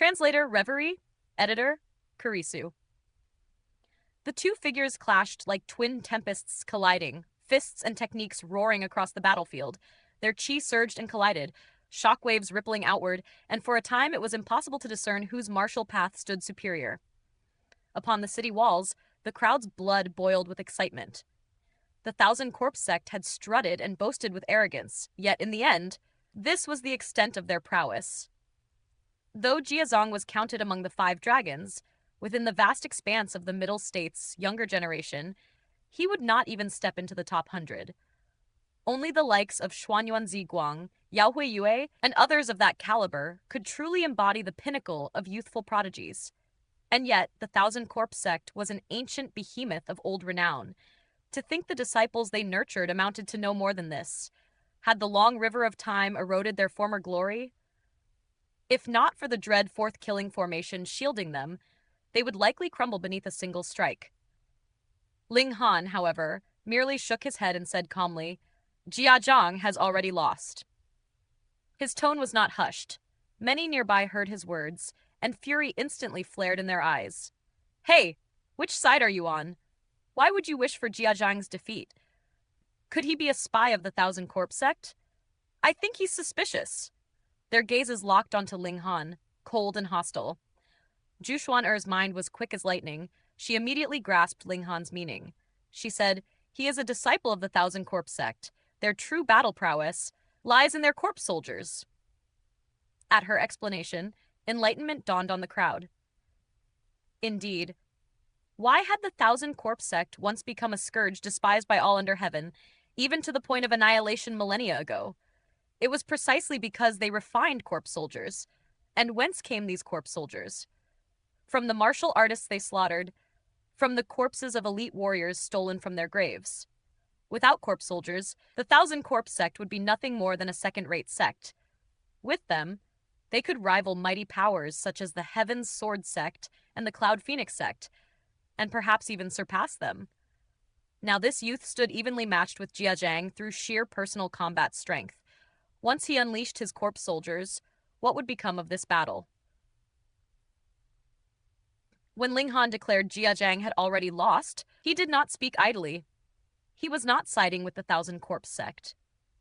Translator Reverie, editor Kurisu. The two figures clashed like twin tempests colliding, fists and techniques roaring across the battlefield. Their chi surged and collided, shockwaves rippling outward, and for a time it was impossible to discern whose martial path stood superior. Upon the city walls, the crowd's blood boiled with excitement. The Thousand Corpse sect had strutted and boasted with arrogance, yet in the end, this was the extent of their prowess. Though Jiazong was counted among the 5 dragons, within the vast expanse of the Middle States' younger generation, he would not even step into the top 100. Only the likes of Xuanyuan Ziguang, Yao Huiyue, and others of that caliber could truly embody the pinnacle of youthful prodigies. And yet, the Thousand Corpse sect was an ancient behemoth of old renown. To think the disciples they nurtured amounted to no more than this. Had the long river of time eroded their former glory? If not for the dread fourth killing formation shielding them, they would likely crumble beneath a single strike. Ling Han, however, merely shook his head and said calmly, "Jiazhang has already lost." His tone was not hushed. Many nearby heard his words, and fury instantly flared in their eyes. "Hey, which side are you on? Why would you wish for Jiazhang's defeat? Could he be a spy of the Thousand Corpse sect? I think he's suspicious." Their gazes locked onto Ling Han, cold and hostile. Zhu Xuan'er's mind was quick as lightning. She immediately grasped Ling Han's meaning. She said, "He is a disciple of the Thousand Corpse sect. Their true battle prowess lies in their corpse soldiers." At her explanation, enlightenment dawned on the crowd. Indeed, why had the Thousand Corpse sect once become a scourge despised by all under heaven, even to the point of annihilation millennia ago? It was precisely because they refined corpse soldiers. And whence came these corpse soldiers? From the martial artists they slaughtered, from the corpses of elite warriors stolen from their graves. Without corpse soldiers, the Thousand Corpse sect would be nothing more than a second-rate sect. With them, they could rival mighty powers such as the Heaven's Sword sect and the Cloud Phoenix sect, and perhaps even surpass them. Now this youth stood evenly matched with Jiazhang through sheer personal combat strength. Once he unleashed his corpse soldiers, what would become of this battle? When Ling Han declared Jiazhang had already lost, he did not speak idly. He was not siding with the Thousand Corpse sect.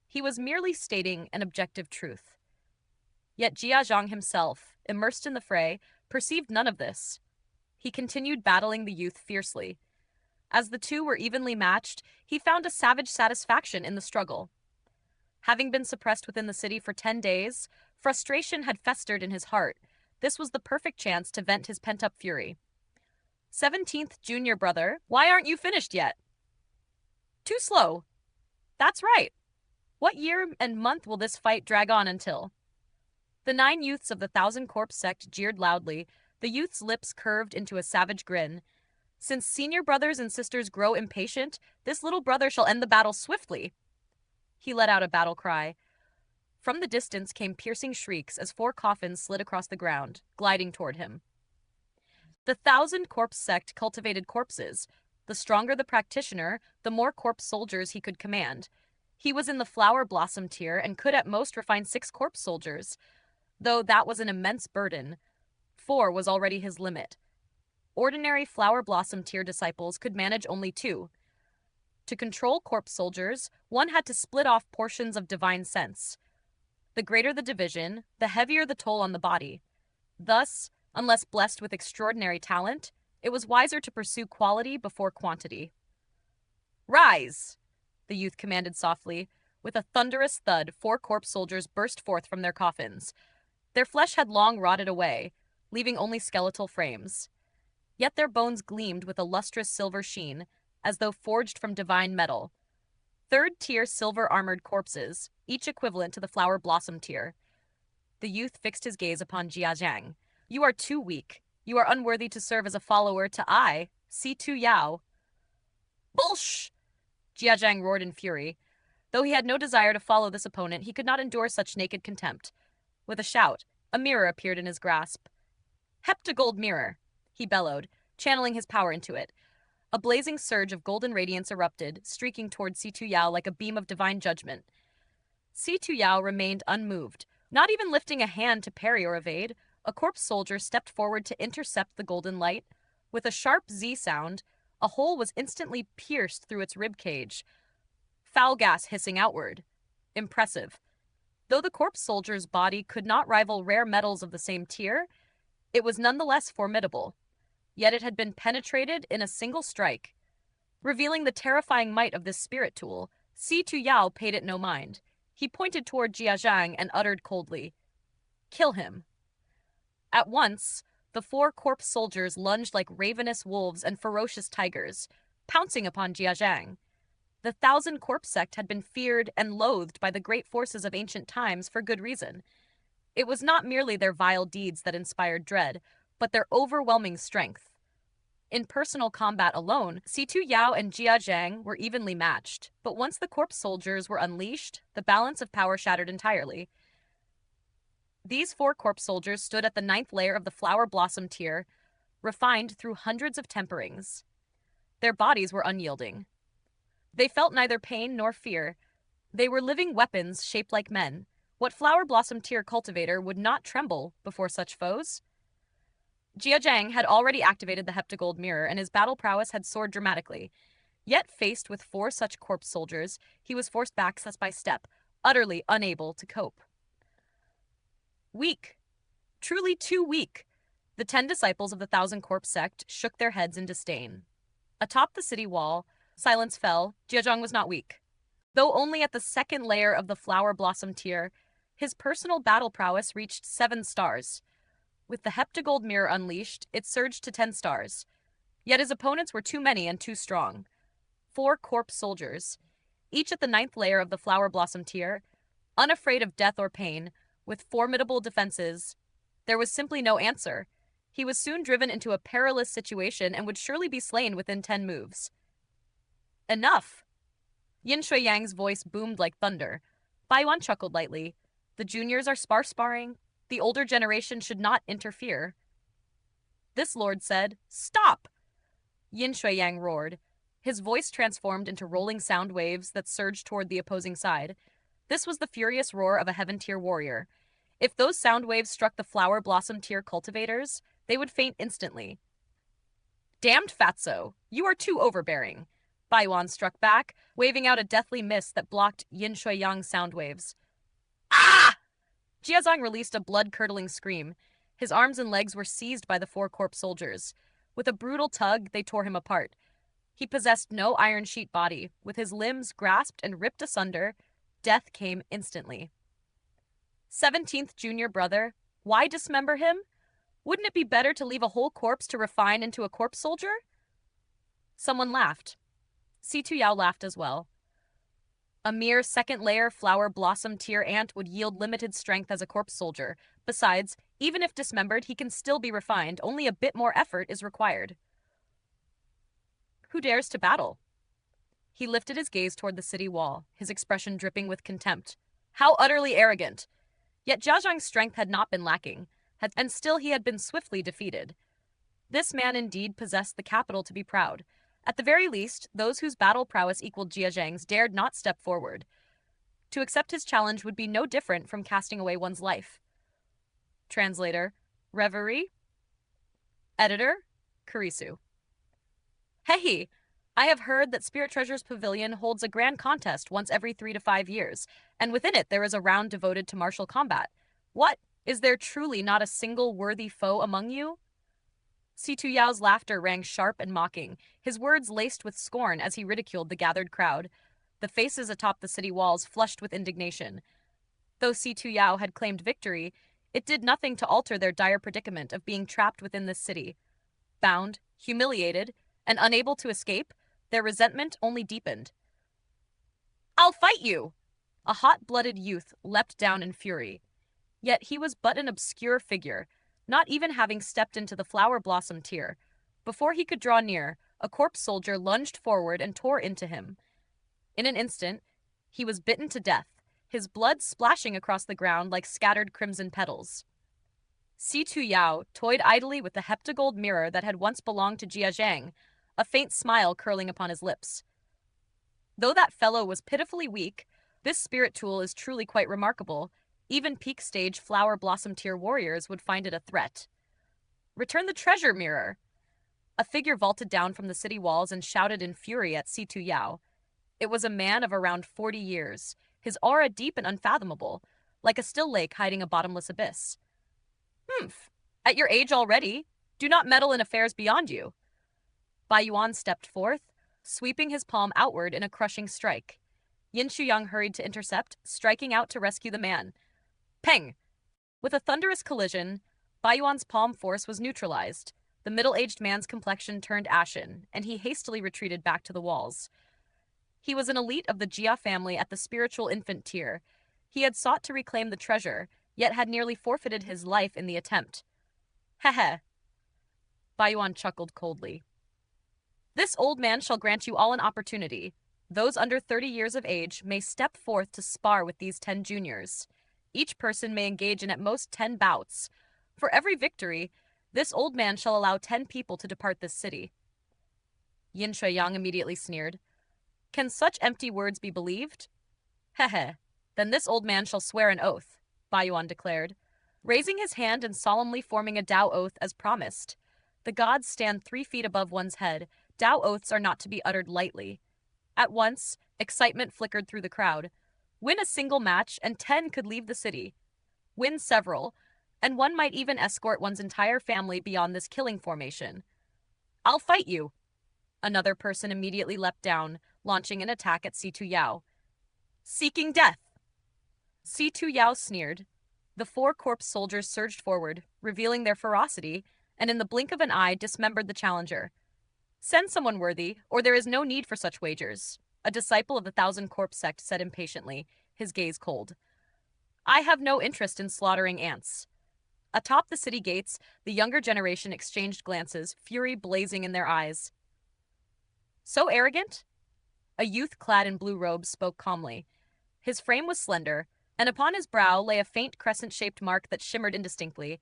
He was merely stating an objective truth. Yet Jiazhang himself, immersed in the fray, perceived none of this. He continued battling the youth fiercely. As the two were evenly matched, he found a savage satisfaction in the struggle. Having been suppressed within the city for 10 days, frustration had festered in his heart. This was the perfect chance to vent his pent-up fury. 17th junior brother, why aren't you finished yet? Too slow. That's right. What year and month will this fight drag on until? The 9 youths of the Thousand Corpse sect jeered loudly. The youth's lips curved into a savage grin. Since senior brothers and sisters grow impatient, this little brother shall end the battle swiftly. He let out a battle cry. From the distance came piercing shrieks as 4 coffins slid across the ground, gliding toward him. The Thousand Corpse sect cultivated corpses. The stronger the practitioner, the more corpse soldiers he could command. He was in the flower blossom tier and could at most refine 6 corpse soldiers, though that was an immense burden. 4 was already his limit. Ordinary flower blossom tier disciples could manage only 2. To control corpse soldiers, one had to split off portions of divine sense. The greater the division, the heavier the toll on the body. Thus, unless blessed with extraordinary talent, it was wiser to pursue quality before quantity. "Rise!" the youth commanded softly. With a thunderous thud, 4 corpse soldiers burst forth from their coffins. Their flesh had long rotted away, leaving only skeletal frames. Yet their bones gleamed with a lustrous silver sheen, as though forged from divine metal. 3rd-tier silver-armored corpses, each equivalent to the flower blossom tier. The youth fixed his gaze upon Jiazhang. "You are too weak. You are unworthy to serve as a follower to I, C2 Yao." "Bullsh!" Jiazhang roared in fury. Though he had no desire to follow this opponent, he could not endure such naked contempt. With a shout, a mirror appeared in his grasp. "Heptagold mirror!" he bellowed, channeling his power into it. A blazing surge of golden radiance erupted, streaking toward C2 Yao like a beam of divine judgment. C2 Yao remained unmoved, not even lifting a hand to parry or evade, A corpse soldier stepped forward to intercept the golden light. With a sharp Z sound, a hole was instantly pierced through its rib cage, foul gas hissing outward. Impressive. Though the corpse soldier's body could not rival rare metals of the same tier, it was nonetheless formidable. Yet it had been penetrated in a single strike. Revealing the terrifying might of this spirit tool, Si Tu Yao paid it no mind. He pointed toward Jia Zhang and uttered coldly, "Kill him." At once, the 4 corpse soldiers lunged like ravenous wolves and ferocious tigers, pouncing upon Jia Zhang. The 1,000 Corpse sect had been feared and loathed by the great forces of ancient times for good reason. It was not merely their vile deeds that inspired dread, but their overwhelming strength. In personal combat alone, Si Tu Yao and Jia Zhang were evenly matched, but once the corpse soldiers were unleashed, the balance of power shattered entirely. These 4 corpse soldiers stood at the 9th layer of the flower blossom tier, refined through hundreds of temperings. Their bodies were unyielding. They felt neither pain nor fear. They were living weapons shaped like men. What flower blossom tier cultivator would not tremble before such foes? Jia Zhang had already activated the heptagold mirror, and his battle prowess had soared dramatically. Yet, faced with 4 such corpse soldiers, he was forced back step by step, utterly unable to cope. Weak. Truly too weak. The 10 disciples of the 1,000 Corpse sect shook their heads in disdain. Atop the city wall, silence fell. Jia Zhang was not weak. Though only at the 2nd layer of the flower blossom tier, his personal battle prowess reached 7 stars. With the heptagold mirror unleashed, it surged to 10 stars. Yet his opponents were too many and too strong. 4 corpse soldiers, each at the 9th layer of the flower blossom tier, unafraid of death or pain, with formidable defenses. There was simply no answer. He was soon driven into a perilous situation and would surely be slain within 10 moves. Enough! Yin Shuiyang's voice boomed like thunder. Bai Yuan chuckled lightly. The juniors are sparring. The older generation should not interfere. This lord said, "Stop!" Yin Shuiyang roared. His voice transformed into rolling sound waves that surged toward the opposing side. This was the furious roar of a heaven-tier warrior. If those sound waves struck the flower blossom tier cultivators, they would faint instantly. "Damned fatso, you are too overbearing." Bai Yuan struck back, waving out a deathly mist that blocked Yin Shuiyang's sound waves. Ah! Jia Zhang released a blood-curdling scream. His arms and legs were seized by the 4 corpse soldiers. With a brutal tug, they tore him apart. He possessed no iron sheet body. With his limbs grasped and ripped asunder, death came instantly. 17th junior brother, why dismember him? Wouldn't it be better to leave a whole corpse to refine into a corpse soldier? Someone laughed. Si Tu Yao laughed as well. A mere 2nd layer flower blossom tier ant would yield limited strength as a corpse soldier. Besides, even if dismembered, he can still be refined. Only a bit more effort is required. Who dares to battle? He lifted his gaze toward the city wall, his expression dripping with contempt. How utterly arrogant! Yet Jia Zhang's strength had not been lacking, and still he had been swiftly defeated. This man indeed possessed the capital to be proud. At the very least, those whose battle prowess equaled Jia Zhang's dared not step forward. To accept his challenge would be no different from casting away one's life. Translator, Reverie. Editor, Kurisu. Hey! I have heard that Spirit Treasures Pavilion holds a grand contest once every 3 to 5 years, and within it there is a round devoted to martial combat. What? Is there truly not a single worthy foe among you? Si Tu Yao's laughter rang sharp and mocking, his words laced with scorn as he ridiculed the gathered crowd. The faces atop the city walls flushed with indignation. Though Si Tu Yao had claimed victory, it did nothing to alter their dire predicament of being trapped within this city. Bound, humiliated, and unable to escape, their resentment only deepened. "I'll fight you!" A hot-blooded youth leapt down in fury. Yet he was but an obscure figure, not even having stepped into the flower blossom tier. Before he could draw near, a corpse soldier lunged forward and tore into him. In an instant, he was bitten to death, his blood splashing across the ground like scattered crimson petals. Si Tu Yao toyed idly with the heptagold mirror that had once belonged to Jia Zhang, a faint smile curling upon his lips. Though that fellow was pitifully weak, this spirit tool is truly quite remarkable. Even peak stage flower blossom tier warriors would find it a threat. Return the treasure mirror! A figure vaulted down from the city walls and shouted in fury at Situ Yao. It was a man of around 40 years, his aura deep and unfathomable, like a still lake hiding a bottomless abyss. Humph! At your age already, do not meddle in affairs beyond you. Bai Yuan stepped forth, sweeping his palm outward in a crushing strike. Yin Shuyang hurried to intercept, striking out to rescue the man. Peng! With a thunderous collision, Bai Yuan's palm force was neutralized. The middle-aged man's complexion turned ashen, and he hastily retreated back to the walls. He was an elite of the Jia family at the spiritual infant tier. He had sought to reclaim the treasure, yet had nearly forfeited his life in the attempt. Heh. Bai Yuan chuckled coldly. This old man shall grant you all an opportunity. Those under 30 years of age may step forth to spar with these 10 juniors. Each person may engage in at most 10 bouts. For every victory, this old man shall allow 10 people to depart this city. Yin Shuiyang immediately sneered. Can such empty words be believed? Heh. Then this old man shall swear an oath, Bai Yuan declared, raising his hand and solemnly forming a Dao oath as promised. The gods stand 3 feet above one's head. Dao oaths are not to be uttered lightly. At once, excitement flickered through the crowd. Win a single match, and 10 could leave the city. Win several, and one might even escort one's entire family beyond this killing formation. I'll fight you! Another person immediately leapt down, launching an attack at Situ Yao. Seeking death! Situ Yao sneered. The 4 corpse soldiers surged forward, revealing their ferocity, and in the blink of an eye dismembered the challenger. Send someone worthy, or there is no need for such wagers, a disciple of the Thousand Corpse sect said impatiently, his gaze cold. I have no interest in slaughtering ants. Atop the city gates, the younger generation exchanged glances, fury blazing in their eyes. So arrogant? A youth clad in blue robes spoke calmly. His frame was slender, and upon his brow lay a faint crescent-shaped mark that shimmered indistinctly.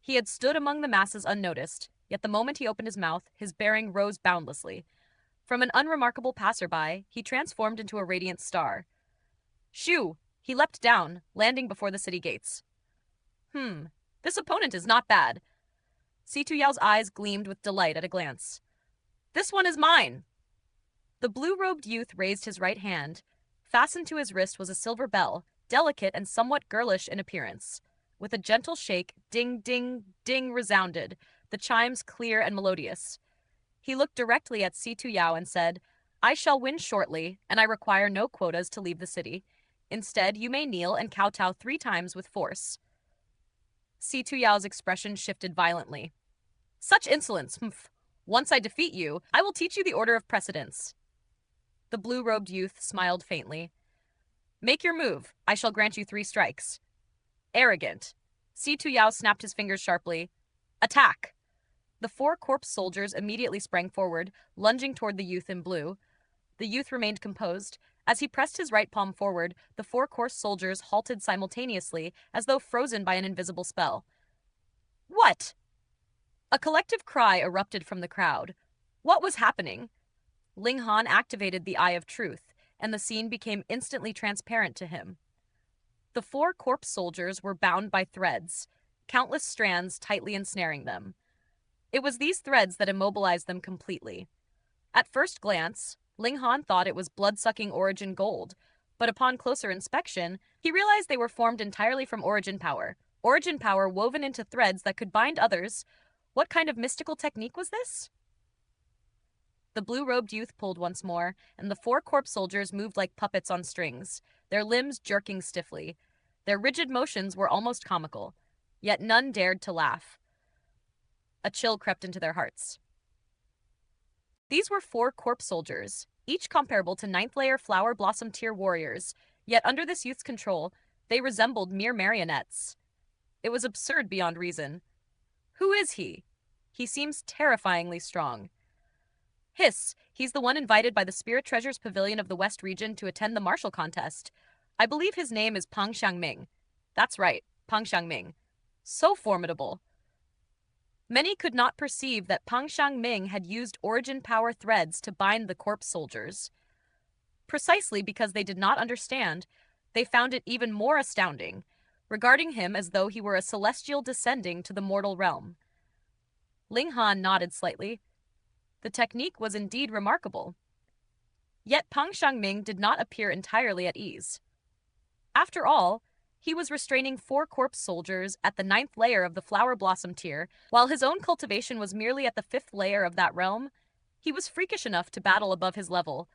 He had stood among the masses unnoticed, yet the moment he opened his mouth, his bearing rose boundlessly. From an unremarkable passerby, he transformed into a radiant star. Shoo! He leapt down, landing before the city gates. This opponent is not bad. Situ Yao's eyes gleamed with delight at a glance. This one is mine! The blue-robed youth raised his right hand. Fastened to his wrist was a silver bell, delicate and somewhat girlish in appearance. With a gentle shake, ding, ding, ding resounded, the chimes clear and melodious. He looked directly at Situ Yao and said, I shall win shortly, and I require no quotas to leave the city. Instead, you may kneel and kowtow 3 times with force. Situ Yao's expression shifted violently. Such insolence! Once I defeat you, I will teach you the order of precedence. The blue-robed youth smiled faintly. Make your move. I shall grant you 3 strikes. Arrogant. Situ Yao snapped his fingers sharply. Attack! The 4 corpse soldiers immediately sprang forward, lunging toward the youth in blue. The youth remained composed. As he pressed his right palm forward, the 4 corpse soldiers halted simultaneously, as though frozen by an invisible spell. What? A collective cry erupted from the crowd. What was happening? Ling Han activated the Eye of Truth, and the scene became instantly transparent to him. The 4 corpse soldiers were bound by threads, countless strands tightly ensnaring them. It was these threads that immobilized them completely. At first glance, Ling Han thought it was blood-sucking origin gold, but upon closer inspection, he realized they were formed entirely from origin power woven into threads that could bind others. What kind of mystical technique was this? The blue-robed youth pulled once more, and the 4 corpse soldiers moved like puppets on strings, their limbs jerking stiffly. Their rigid motions were almost comical, yet none dared to laugh. A chill crept into their hearts. These were 4 corpse soldiers, each comparable to 9th layer flower blossom tier warriors, yet under this youth's control, they resembled mere marionettes. It was absurd beyond reason. Who is he? He seems terrifyingly strong. Hiss, he's the one invited by the Spirit Treasures Pavilion of the West region to attend the martial contest. I believe his name is Pang Xiangming. That's right, Pang Xiangming. So formidable. Many could not perceive that Pang Xiangming had used origin power threads to bind the corpse soldiers. Precisely because they did not understand, they found it even more astounding. regarding him as though he were a celestial descending to the mortal realm. Ling Han nodded slightly. The technique was indeed remarkable. Yet Pang Xiangming did not appear entirely at ease. After all, he was restraining 4 corpse soldiers at the 9th layer of the flower blossom tier, while his own cultivation was merely at the 5th layer of that realm. He was freakish enough to battle above his level,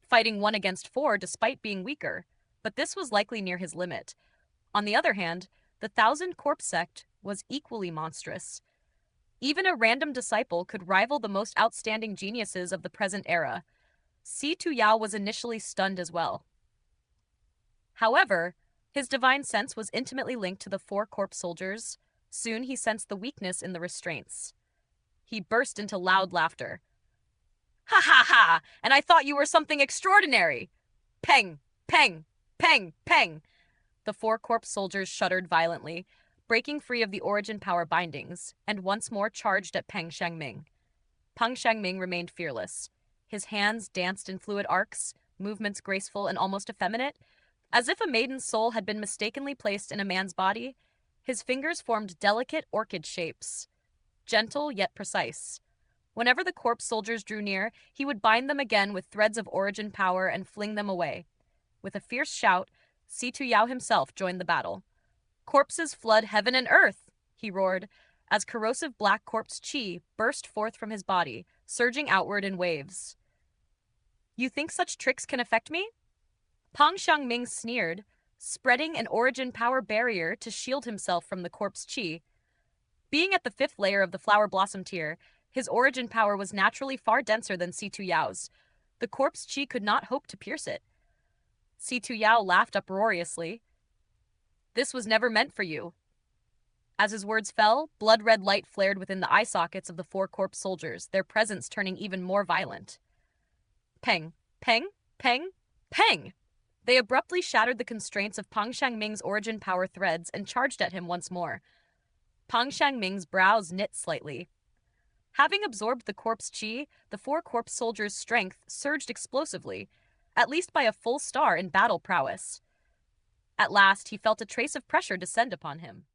fighting 1 against 4 despite being weaker, but this was likely near his limit. On the other hand, the 1,000 Corpse sect was equally monstrous. Even a random disciple could rival the most outstanding geniuses of the present era. Si Tu Yao was initially stunned as well. However, his divine sense was intimately linked to the 4 corpse soldiers. Soon he sensed the weakness in the restraints. He burst into loud laughter. "Ha ha ha! And I thought you were something extraordinary!" Peng! Peng! Peng! Peng! The 4 corpse soldiers shuddered violently, breaking free of the origin power bindings, and once more charged at Pang Xiangming. Pang Xiangming remained fearless. His hands danced in fluid arcs, movements graceful and almost effeminate. As if a maiden's soul had been mistakenly placed in a man's body, his fingers formed delicate orchid shapes, gentle yet precise. Whenever the corpse soldiers drew near, he would bind them again with threads of origin power and fling them away. With a fierce shout, Si Tu Yao himself joined the battle. "Corpses flood heaven and earth!" he roared, as corrosive black corpse chi burst forth from his body, surging outward in waves. "You think such tricks can affect me?" Pang Xiangming sneered, spreading an origin power barrier to shield himself from the corpse chi. Being at the 5th layer of the flower blossom tier, his origin power was naturally far denser than Si Tu Yao's. The corpse chi could not hope to pierce it. Si Tu Yao laughed uproariously. "This was never meant for you." As his words fell, blood-red light flared within the eye sockets of the 4 corpse soldiers, their presence turning even more violent. Peng! Peng! Peng! Peng! They abruptly shattered the constraints of Pang Xiangming's origin power threads and charged at him once more. Pang Xiangming's brows knit slightly. Having absorbed the corpse chi, the 4 corpse soldiers' strength surged explosively, at least by a full star in battle prowess. At last, he felt a trace of pressure descend upon him.